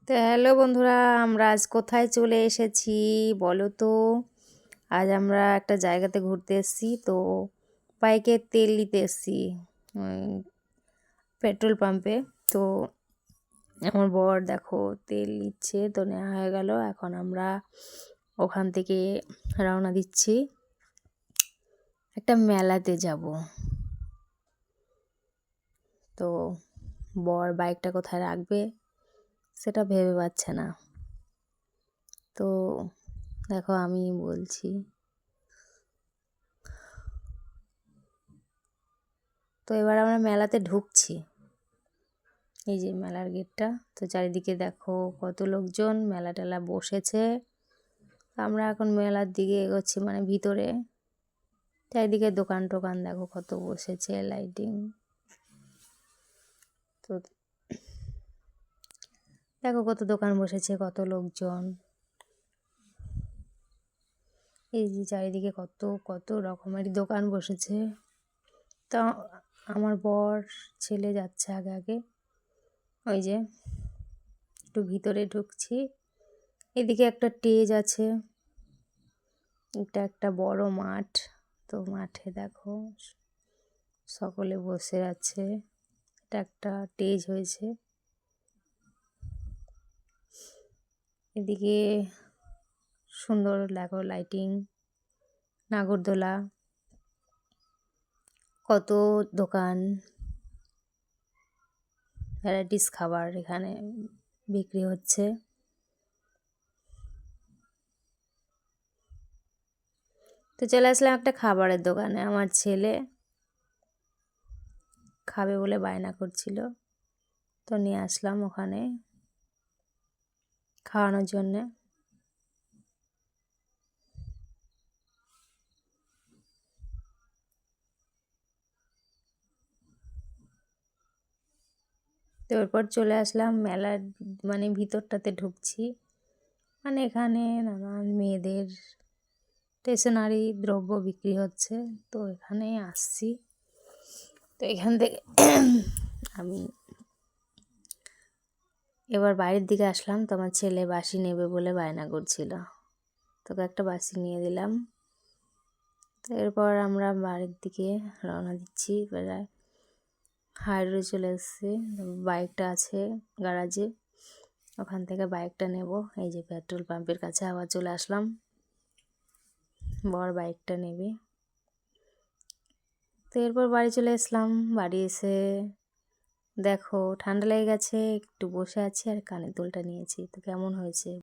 তো হ্যালো বন্ধুরা, আমরা আজ কোথায় চলে এসেছি বলো তো? আজ আমরা একটা জায়গাতে ঘুরতে এসেছি। তো বাইকে তেল নিতে এসেছি পেট্রোল পাম্পে। তো আমার বর দেখো তেল নিচ্ছে, তো নেওয়া হয়ে গেল। এখন আমরা ওখান থেকে রওনা দিচ্ছি, একটা মেলাতে যাব। তো বর বাইকটা কোথায় রাখবে সেটা ভেবে পাচ্ছে না। তো দেখো আমি বলছি, তো এবার আমরা মেলাতে ঢুকছি। এই যে মেলার গেটটা। তো চারিদিকে দেখো কত লোকজন, মেলা টেলা বসেছে। আমরা এখন মেলার দিকে এগোচ্ছি, মানে ভিতরে। চারিদিকে দোকান টোকান দেখো কত বসেছে, লাইটিং। তো দেখো কত দোকান বসেছে, কত লোকজন। এই যে চারিদিকে কত কত রকমের দোকান বসেছে। তা আমার বর ছেলে যাচ্ছে আগে আগে। ওই যে একটু ভিতরে ঢুকছি। এদিকে একটা স্টেজ আছে, এটা একটা বড় মাঠ। তো মাঠে দেখো সকলে বসে আছে, এটা একটা স্টেজ হয়েছে। এদিকে সুন্দর দেখো লাইটিং, নাগরদোলা, কত দোকান, ভ্যারাইটিস খাবার এখানে বিক্রি হচ্ছে। তো চলে আসলাম একটা খাবারের দোকানে। আমার ছেলে খাবে বলে বায়না করছিল, তো নিয়ে আসলাম ওখানে খাওয়ানোর জন্যে। তো এরপর চলে আসলাম মেলার, মানে ভিতরটাতে ঢুকছি। মানে এখানে নানান মেয়েদের স্টেশনারি দ্রব্য বিক্রি হচ্ছে, তো এখানে আসছি। তো এখান থেকে আমি এবার বাইরের দিকে আসলাম। তো আমার ছেলে বাঁশি নেবে বলে বায়না করছিল, তোকে একটা বাঁশি নিয়ে দিলাম। তো এরপর আমরা বাড়ির দিকে রওনা দিচ্ছি। প্রায় হাই রোডে চলে এসেছি। বাইকটা আছে গ্যারাজে, ওখান থেকে বাইকটা নেব। এই যে পেট্রোল পাম্পের কাছে আবার চলে আসলাম, বর বাইকটা নেবে। তো এরপর বাড়ি চলে আসলাম। বাড়ি এসে দেখো ঠান্ডা লেগে গেছে, একটু বসে আছি আর কানের দুলটা নিয়েছি। তো কেমন হয়েছে